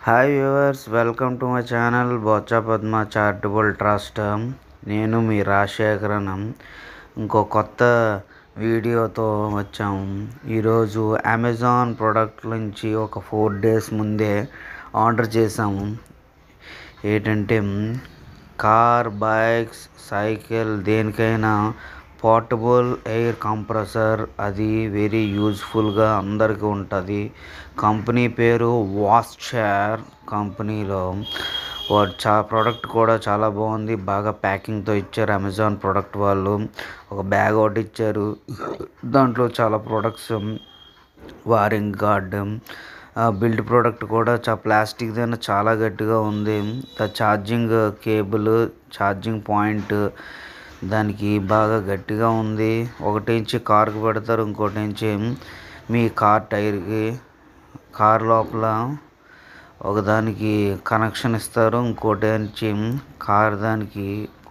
Hi viewers, welcome to my channel Bochcha Padma charitable trust. నేను మీ రాజశేఖరన్. ఇంకో కొత్త వీడియోతో వచ్చాము. ఈరోజు అమెజాన్ ప్రోడక్ట్ నుంచి ఒక 4 days ముందే ఆర్డర్ చేసాము. ఏంటంటే కార్, బైక్స్, సైకిల్, దేనికైనా పోర్టబుల్ ఎయిర్ కంప్రెసర్. అది వెరీ యూజ్ఫుల్గా అందరికీ ఉంటుంది. కంపెనీ పేరు వాస్చర్. కంపెనీలో ప్రోడక్ట్ కూడా చాలా బాగుంది. బాగా ప్యాకింగ్తో ఇచ్చారు అమెజాన్ ప్రోడక్ట్ వాళ్ళు. ఒక బ్యాగ్ ఒకటి ఇచ్చారు, దాంట్లో చాలా products, warning card, build product కూడా ప్లాస్టిక్ దైనా చాలా గట్టిగా ఉంది. ఛార్జింగ్ కేబుల్, ఛార్జింగ్ పాయింట్ దానికి బాగా గట్టిగా ఉంది. ఒకటించి కార్కి పెడతారు, ఇంకోటించి మీ కార్ టైర్కి. కార్ లోపల ఒకదానికి కనెక్షన్ ఇస్తారు, ఇంకోటి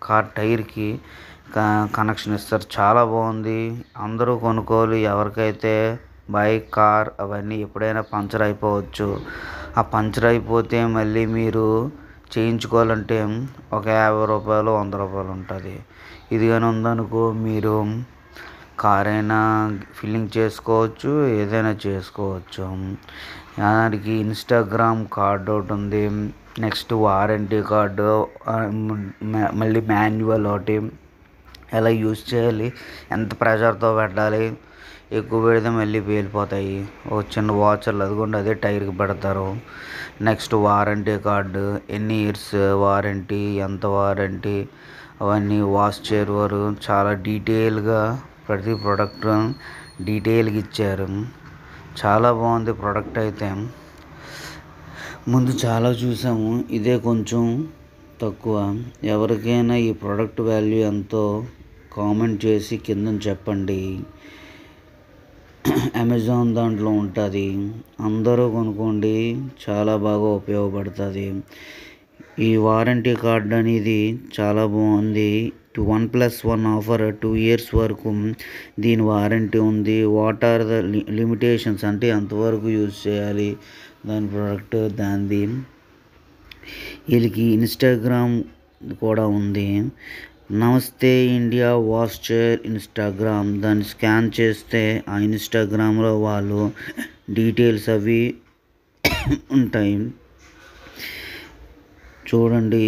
కార్ టైర్కి కనెక్షన్ ఇస్తారు. చాలా బాగుంది, అందరూ కొనుక్కోవాలి. ఎవరికైతే బైక్, కార్ అవన్నీ ఎప్పుడైనా పంచర్ అయిపోవచ్చు. ఆ పంచర్ అయిపోతే మళ్ళీ మీరు చేయించుకోవాలంటే ఒక 50 రూపాయలు, 100 రూపాయలు ఉంటుంది. ఇది కానీ ఉందనుకో, మీరు కార్ అయినా ఫిల్లింగ్ చేసుకోవచ్చు, ఏదైనా చేసుకోవచ్చు. దానికి ఇన్స్టాగ్రామ్ కార్డు ఒకటి ఉంది, నెక్స్ట్ వారంటీ కార్డు, మళ్ళీ మాన్యువల్ ఒకటి, ఎలా యూజ్ చేయాలి, ఎంత ప్రెషర్తో పెట్టాలి, ఎక్కువ పెడితే మళ్ళీ పేలిపోతాయి. ఒక చిన్న వాచర్లు అదిగోండి, అదే టైర్కి పెడతారు. నెక్స్ట్ వారంటీ కార్డు, ఎన్ని ఇయర్స్ వారంటీ, ఎంత వారంటీ, అవన్నీ వాష్ చేయరు. చాలా డీటెయిల్గా ప్రతి ప్రోడక్ట్ డీటెయిల్గా ఇచ్చారు. చాలా బాగుంది ప్రోడక్ట్ అయితే. ముందు చాలా చూసాము, ఇదే కొంచెం తక్కువ. ఎవరికైనా ఈ ప్రోడక్ట్ వాల్యూ ఎంతో కామెంట్ చేసి కింద చెప్పండి. అమెజాన్ దాంట్లో ఉంటుంది, అందరూ కొనుక్కోండి, చాలా బాగా ఉపయోగపడుతుంది. ఈ వారంటీ కార్డ్ అనేది చాలా బాగుంది. 1+1 ఆఫర్ 2 years వరకు దీని వారంటీ ఉంది. వాట్ ఆర్ ద లిమిటేషన్స్ అంటే ఎంతవరకు యూజ్ చేయాలి దాని ప్రోడక్ట్, దానిది. వీళ్ళకి ఇన్స్టాగ్రామ్ కూడా ఉంది. నమస్తే ఇండియా వాస్చర్ ఇన్స్టాగ్రామ్. దాన్ని స్కాన్ చేస్తే ఆ ఇన్స్టాగ్రామ్లో వాళ్ళు డీటెయిల్స్ అవి ఉంటాయి. చూడండి,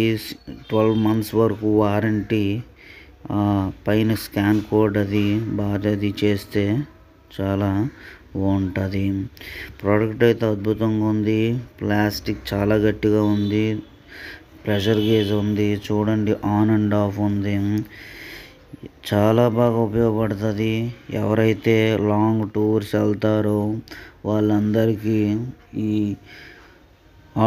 12 months వరకు వారంటీ. పైన స్కాన్ కోడ్ అది బాగా చేస్తే చాలా బాగుంటుంది. ప్రోడక్ట్ అయితే అద్భుతంగా ఉంది. ప్లాస్టిక్ చాలా గట్టిగా ఉంది. ప్రెషర్ గేజ్ ఉంది, చూడండి, ఆన్ అండ్ ఆఫ్ ఉంది. చాలా బాగా ఉపయోగపడుతుంది. ఎవరైతే లాంగ్ టూర్స్ వెళ్తారో వాళ్ళందరికీ ఈ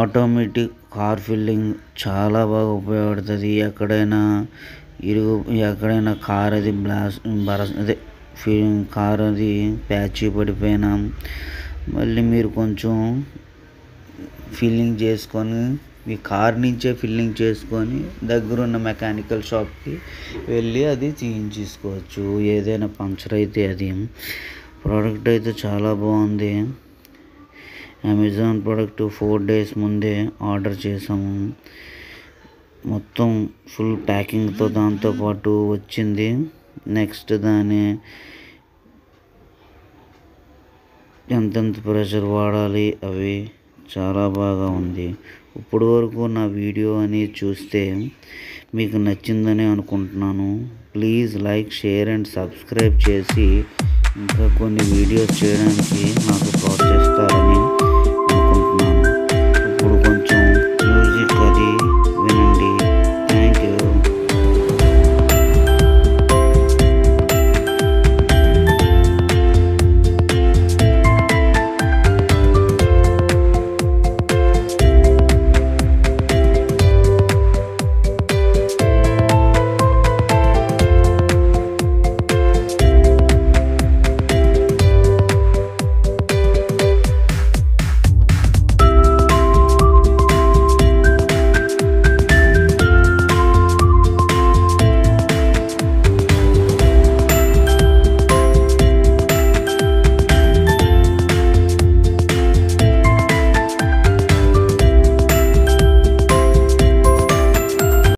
ఆటోమేటిక్ కార్ ఫిల్లింగ్ చాలా బాగా ఉపయోగపడుతుంది. ఎక్కడైనా కార్ అది కార్ అది ప్యాచీ పడిపోయినా మళ్ళీ మీరు కొంచెం ఫిల్లింగ్ చేసుకొని, మీ కార్ నుంచే ఫిల్లింగ్ చేసుకొని దగ్గరున్న మెకానికల్ షాప్కి వెళ్ళి అది తీయించేసుకోవచ్చు. ఏదైనా పంక్చర్ అయితే అది. ప్రోడక్ట్ అయితే చాలా బాగుంది. అమెజాన్ ప్రోడక్ట్ 4 days ముందే ఆర్డర్ చేసాము. మొత్తం ఫుల్ ప్యాకింగ్తో దాంతోపాటు వచ్చింది. నెక్స్ట్ దాని ఎంతెంత ప్రెషర్ వాడాలి అవి చాలా బాగా ఉంది. ఇప్పుడు వరకు నా వీడియో అని చూస్తే మీకు నచ్చిందని అనుకుంటున్నాను. Please like, share and subscribe చేసి ఇంకా కొన్ని వీడియోస్ చేయడానికి నాకు ప్రోత్సహిస్తారని